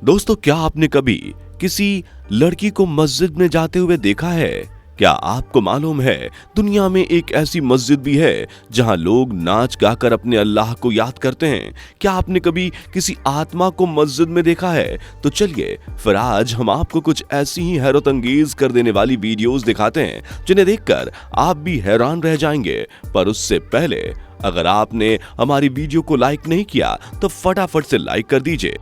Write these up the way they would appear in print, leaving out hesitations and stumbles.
दोस्तों, क्या आपने कभी किसी लड़की को मस्जिद में जाते हुए देखा है? क्या आपको मालूम है दुनिया में एक ऐसी मस्जिद भी है जहां लोग नाच गाकर अपने अल्लाह को याद करते हैं? क्या आपने कभी किसी आत्मा को मस्जिद में देखा है? तो चलिए फिर आज हम आपको कुछ ऐसी ही हैरत अंगेज कर देने वाली वीडियोस दिखाते हैं जिन्हें देखकर आप भी हैरान रह जाएंगे। पर उससे पहले अगर आपने हमारी वीडियो को लाइक नहीं किया तो फटाफट से लाइक कर दीजिए।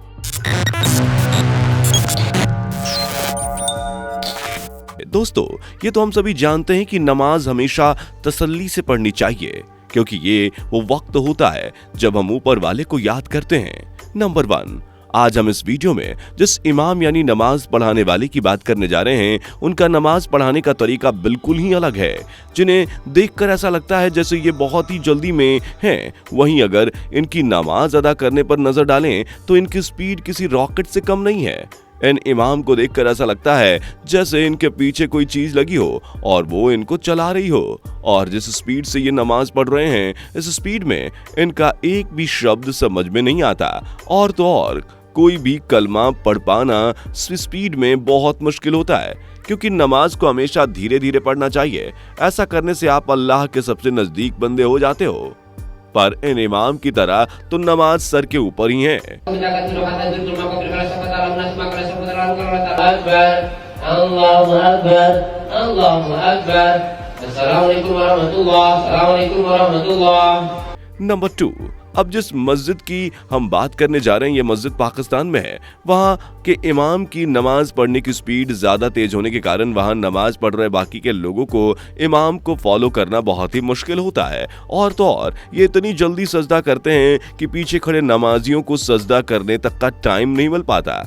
दोस्तों, ये तो हम सभी जानते हैं कि नमाज हमेशा तसल्ली से पढ़नी चाहिए, क्योंकि ये वो वक्त होता है जब हम ऊपर वाले को याद करते हैं। नंबर 1, आज हम इस वीडियो में जिस इमाम यानी नमाज पढ़ाने वाले की बात करने जा रहे हैं, उनका नमाज पढ़ाने का तरीका बिल्कुल ही अलग है, जिन्हें देखकर ऐसा लगता है जैसे ये बहुत ही जल्दी में हैं। वहीं अगर इनकी नमाज अदा करने पर नजर डालें तो इनकी स्पीड किसी रॉकेट से कम नहीं है। इन इमाम को देखकर ऐसा लगता है जैसे इनके पीछे कोई चीज लगी हो और वो इनको चला रही हो। और जिस स्पीड से ये नमाज पढ़ रहे हैं, इस स्पीड में इनका एक भी शब्द समझ में नहीं आता। और तो और कोई भी कलमा पढ़ पाना स्पीड में बहुत मुश्किल होता है, क्योंकि नमाज को हमेशा धीरे धीरे पढ़ना चाहिए। ऐसा करने से आप अल्लाह के सबसे नजदीक बंदे हो जाते हो। पर इन इमाम की तरह तो नमाज सर के ऊपर ही है। नंबर 2, अब जिस मस्जिद की हम बात करने जा रहे हैं, ये मस्जिद पाकिस्तान में है। वहाँ के इमाम की नमाज पढ़ने की स्पीड ज्यादा तेज होने के कारण वहाँ नमाज पढ़ रहे बाकी के लोगों को इमाम को फॉलो करना बहुत ही मुश्किल होता है। और तो और ये इतनी जल्दी सजदा करते हैं कि पीछे खड़े नमाजियों को सजदा करने तक का टाइम नहीं मिल पाता।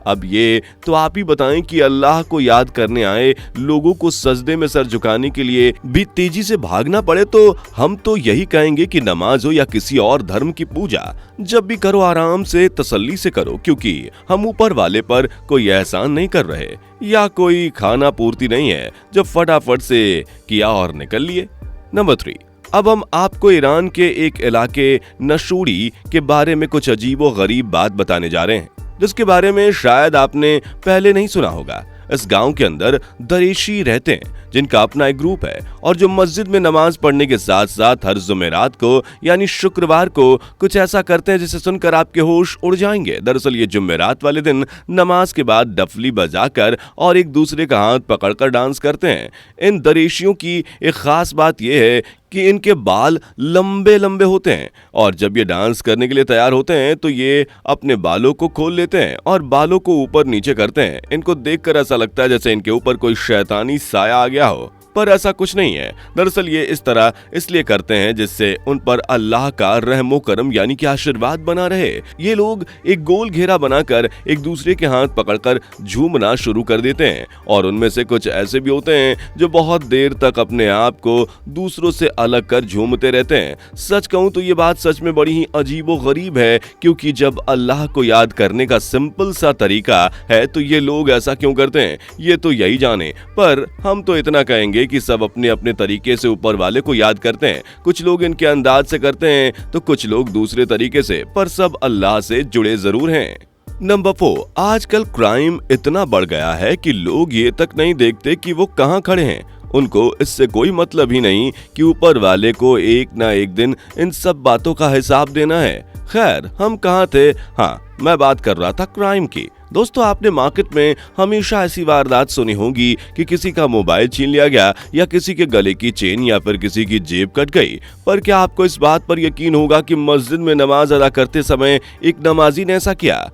अब ये तो आप ही बताएं कि अल्लाह को याद करने आए लोगों को सजदे में सर झुकाने के लिए भी तेजी से भागना पड़े, तो हम तो यही कहेंगे कि नमाज हो या किसी और धर्म की पूजा, जब भी करो आराम से तसल्ली से करो, क्योंकि हम ऊपर वाले पर कोई एहसान नहीं कर रहे या कोई खाना पूर्ति नहीं है जो फटाफट से किया और निकल लिए। नंबर 3, अब हम आपको ईरान के एक इलाके नशूरी के बारे में कुछ अजीबो गरीब बात बताने जा रहे हैं, जिसके बारे में शायद आपने पहले नहीं सुना होगा। इस गांव के अंदर दरेशी रहते हैं जिनका अपना एक ग्रुप है, और जो मस्जिद में नमाज पढ़ने के साथ साथ हर जुमेरात को यानी शुक्रवार को कुछ ऐसा करते हैं जिसे सुनकर आपके होश उड़ जाएंगे। दरअसल ये जुमेरात वाले दिन नमाज के बाद डफली बजाकर और एक दूसरे का हाथ पकड़कर डांस करते हैं। इन दरेशियों की एक खास बात यह है कि इनके बाल लंबे लंबे होते हैं, और जब ये डांस करने के लिए तैयार होते हैं तो ये अपने बालों को खोल लेते हैं और बालों को ऊपर नीचे करते हैं। इनको देखकर ऐसा लगता है जैसे इनके ऊपर कोई शैतानी साया आ गया हो, पर ऐसा कुछ नहीं है। दरअसल ये इस तरह इसलिए करते हैं जिससे उन पर अल्लाह का रहमो करम यानी कि आशीर्वाद बना रहे। ये लोग एक गोल घेरा बनाकर एक दूसरे के हाथ पकड़कर झूमना शुरू कर देते हैं, और उनमें से कुछ ऐसे भी होते हैं जो बहुत देर तक अपने आप को दूसरों से अलग कर झूमते रहते हैं। सच कहूं तो ये बात सच में बड़ी ही अजीबो गरीब है, क्योंकि जब अल्लाह को याद करने का सिंपल सा तरीका है तो ये लोग ऐसा क्यों करते हैं, ये तो यही जाने। पर हम तो इतना कहेंगे कि सब अपने अपने तरीके से ऊपर वाले को याद करते हैं। कुछ लोग इनके अंदाज से करते हैं तो कुछ लोग दूसरे तरीके से, पर सब अल्लाह से जुड़े जरूर हैं। नंबर 4, आजकल क्राइम इतना बढ़ गया है कि लोग ये तक नहीं देखते कि वो कहां खड़े हैं। उनको इससे कोई मतलब ही नहीं कि ऊपर वाले को एक ना एक दिन इन सब बातों का हिसाब देना है। खैर, हम कहाँ थे? हाँ, मैं बात कर रहा था क्राइम की। दोस्तों, आपने मार्केट में हमेशा ऐसी वारदात सुनी होगी कि किसी का मोबाइल छीन लिया गया, या किसी के गले की चेन, या फिर किसी की जेब कट गई। पर क्या आपको इस बात पर यकीन होगा कि मस्जिद में नमाज अदा करते समय एक नमाजी ने ऐसा किया?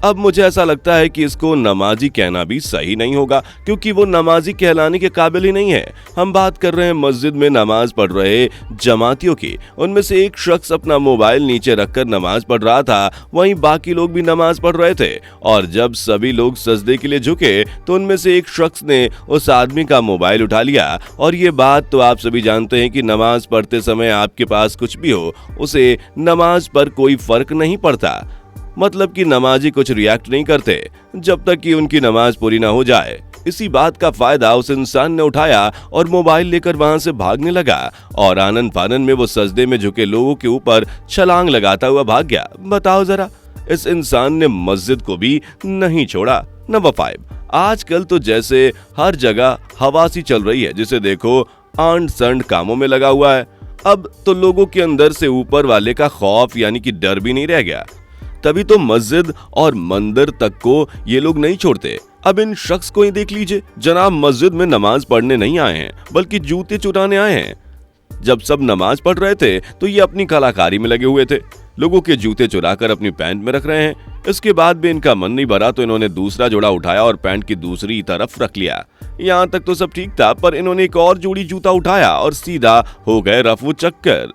अब मुझे ऐसा लगता है कि इसको नमाजी कहना भी सही नहीं होगा, क्योंकि वो नमाजी कहलाने के काबिल ही नहीं है। हम बात कर रहे हैं मस्जिद में नमाज पढ़ रहे जमातियों की। उनमें से एक शख्स अपना मोबाइल नीचे रखकर नमाज पढ़ रहा था, वहीं बाकी लोग भी नमाज पढ़ रहे थे। और जब सभी लोग सजदे के लिए झुके तो उनमें से एक शख्स ने उस आदमी का मोबाइल उठा लिया। और ये बात तो आप सभी जानते हैं कि नमाज पढ़ते समय आपके पास कुछ भी हो, उसे नमाज पर कोई फर्क नहीं पड़ता। मतलब कि नमाजी कुछ रिएक्ट नहीं करते जब तक कि उनकी नमाज पूरी ना हो जाए। इसी बात का फायदा उस इंसान ने उठाया और मोबाइल लेकर वहां से भागने लगा और आनन फानन में वो सजदे में झुके लोगों के ऊपर छलांग लगाता हुआ भाग गया। बताओ जरा, इस इंसान ने मस्जिद को भी नहीं छोड़ा। नंबर 5, आजकल तो जैसे हर जगह हवा सी चल रही है, जिसे देखो आंट संड कामों में लगा हुआ है। अब तो लोगों के अंदर से ऊपर वाले का खौफ यानी कि डर भी नहीं रह गया। तभी तो मस्जिद और मंदिर तक को ये लोग नहीं छोड़ते। अब इन शख्स को ही देख लीजिए, जनाब मस्जिद में नमाज पढ़ने नहीं आए हैं बल्कि जूते चुराने आए हैं। जब सब नमाज पढ़ रहे थे तो ये अपनी कलाकारी में लगे हुए थे, लोगों के जूते चुराकर अपनी पैंट में रख रहे हैं। इसके बाद भी इनका मन नहीं भरा तो इन्होंने दूसरा जोड़ा उठाया और पैंट की दूसरी तरफ रख लिया। यहाँ तक तो सब ठीक था, पर इन्होंने एक और जोड़ी जूता उठाया और सीधा हो गए रफू चक्कर।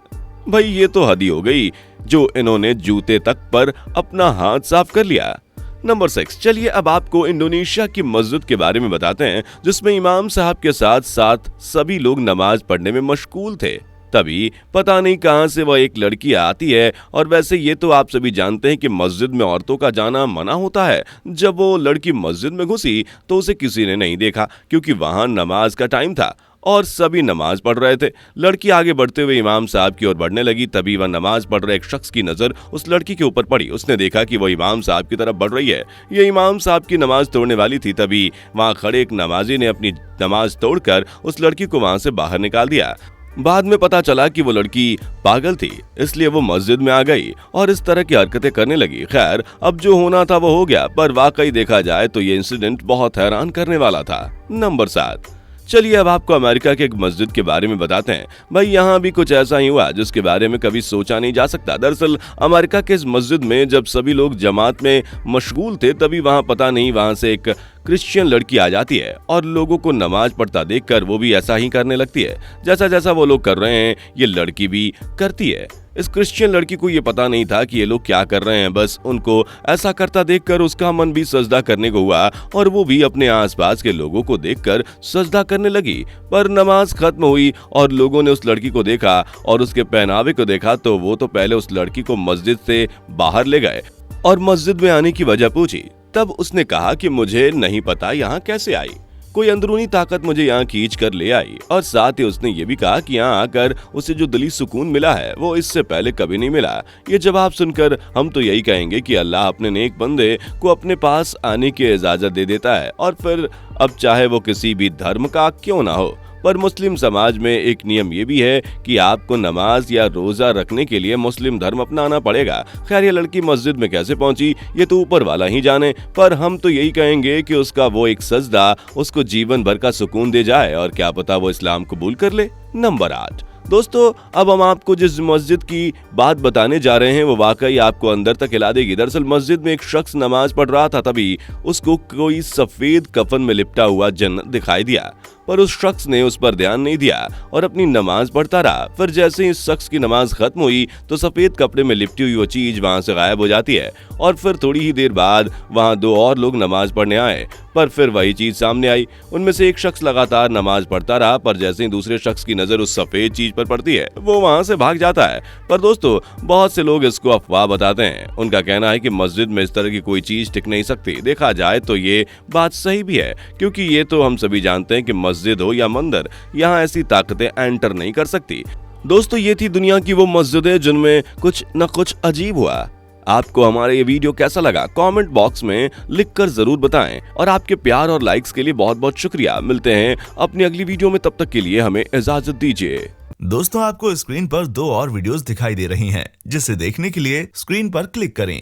भाई ये तो हद ही हो गई, जो इन्होंने जूते तक पर अपना हाथ साफ कर लिया। नंबर 6, चलिए अब आपको इंडोनेशिया की मस्जिद के बारे में बताते हैं, जिसमें इमाम साहब के साथ साथ सभी लोग नमाज पढ़ने में मशगूल थे। तभी पता नहीं कहां से वह एक लड़की आती है। और वैसे ये तो आप सभी जानते हैं कि मस्जिद में औरतों का जाना मना होता है। जब वो लड़की मस्जिद में घुसी तो उसे किसी ने नहीं देखा, क्योंकि वहां नमाज का टाइम था और सभी नमाज पढ़ रहे थे। लड़की आगे बढ़ते हुए इमाम साहब की ओर बढ़ने लगी। तभी वह नमाज पढ़ रहे एक शख्स की नजर उस लड़की के ऊपर पड़ी। उसने देखा कि वह इमाम साहब की तरफ बढ़ रही है। ये इमाम साहब की नमाज तोड़ने वाली थी। तभी वहां खड़े एक नमाजी ने अपनी नमाज तोड़कर उस लड़की को वहां से बाहर निकाल दिया। बाद में पता चला कि वो लड़की पागल थी, इसलिए वो मस्जिद में आ गई और इस तरह की हरकतें करने लगी। खैर, अब जो होना था वो हो गया, पर वाकई देखा जाए तो ये इंसिडेंट बहुत हैरान करने वाला था। नंबर 7, चलिए अब आपको अमेरिका के एक मस्जिद के बारे में बताते हैं। भाई यहाँ भी कुछ ऐसा ही हुआ जिसके बारे में कभी सोचा नहीं जा सकता। दरअसल अमेरिका के इस मस्जिद में जब सभी लोग जमात में मशगूल थे, तभी वहाँ पता नहीं वहाँ से एक क्रिश्चियन लड़की आ जाती है और लोगों को नमाज पढ़ता देखकर वो भी ऐसा ही करने लगती है। जैसा जैसा वो लोग कर रहे हैं ये लड़की भी करती है। इस क्रिश्चियन लड़की को ये पता नहीं था कि ये लोग क्या कर रहे हैं, बस उनको ऐसा करता देखकर उसका मन भी सजदा करने को हुआ और वो भी अपने आसपास के लोगों को देखकर सजदा करने लगी। पर नमाज खत्म हुई और लोगों ने उस लड़की को देखा और उसके पहनावे को देखा तो वो तो पहले उस लड़की को मस्जिद से बाहर ले गए और मस्जिद में आने की वजह पूछी। तब उसने कहा कि मुझे नहीं पता यहाँ कैसे आई, कोई अंदरूनी ताकत मुझे यहाँ खींच कर ले आई। और साथ ही उसने ये भी कहा कि यहाँ आकर उसे जो दिली सुकून मिला है वो इससे पहले कभी नहीं मिला। ये जवाब सुनकर हम तो यही कहेंगे कि अल्लाह अपने नेक बंदे को अपने पास आने की इजाजत दे देता है, और फिर अब चाहे वो किसी भी धर्म का क्यों ना हो। पर मुस्लिम समाज में एक नियम ये भी है कि आपको नमाज या रोजा रखने के लिए मुस्लिम धर्म अपनाना पड़ेगा। खैर, ये लड़की मस्जिद में कैसे पहुंची ये तो ऊपर वाला ही जाने, पर हम तो यही कहेंगे कि उसका वो एक सजदा उसको जीवन भर का सुकून दे जाए और क्या पता वो इस्लाम कबूल कर ले। नंबर 8, दोस्तों अब हम आपको जिस मस्जिद की बात बताने जा रहे हैं वो वाकई आपको अंदर तक हिला देगी। दरअसल मस्जिद में एक शख्स नमाज पढ़ रहा था, तभी उसको कोई सफेद कफन में लिपटा हुआ जन्नत दिखाई दिया, पर उस शख्स ने उस पर ध्यान नहीं दिया और अपनी नमाज पढ़ता रहा। फिर जैसे ही इस शख्स की नमाज खत्म हुई तो सफेद कपड़े में लिपटी हुई वो चीज वहां से गायब हो जाती है और फिर थोड़ी ही देर बाद वहां 2 और लोग नमाज पढ़ने आए, पर फिर वही चीज सामने आई। उनमें से एक शख्स लगातार नमाज पढ़ता रहा, पर जैसे ही दूसरे शख्स की नजर उस सफेद चीज पर पड़ती है वो वहां से भाग जाता है। पर दोस्तों बहुत से लोग इसको अफवाह बताते हैं। उनका कहना है कि मस्जिद में इस तरह की कोई चीज टिक नहीं सकती। देखा जाए तो ये बात सही भी है, क्योंकि ये तो हम सभी जानते हैं कि मस्जिद हो या मंदिर, यहाँ ऐसी ताकतें एंटर नहीं कर सकती। दोस्तों ये थी दुनिया की वो मस्जिदें जिनमें कुछ न कुछ अजीब हुआ। आपको हमारा ये वीडियो कैसा लगा कमेंट बॉक्स में लिखकर जरूर बताएं, और आपके प्यार और लाइक्स के लिए बहुत बहुत शुक्रिया। मिलते हैं अपनी अगली वीडियो में, तब तक के लिए हमें इजाजत दीजिए। दोस्तों आपको स्क्रीन पर 2 और वीडियोस दिखाई दे रही हैं, जिसे देखने के लिए स्क्रीन पर क्लिक करें।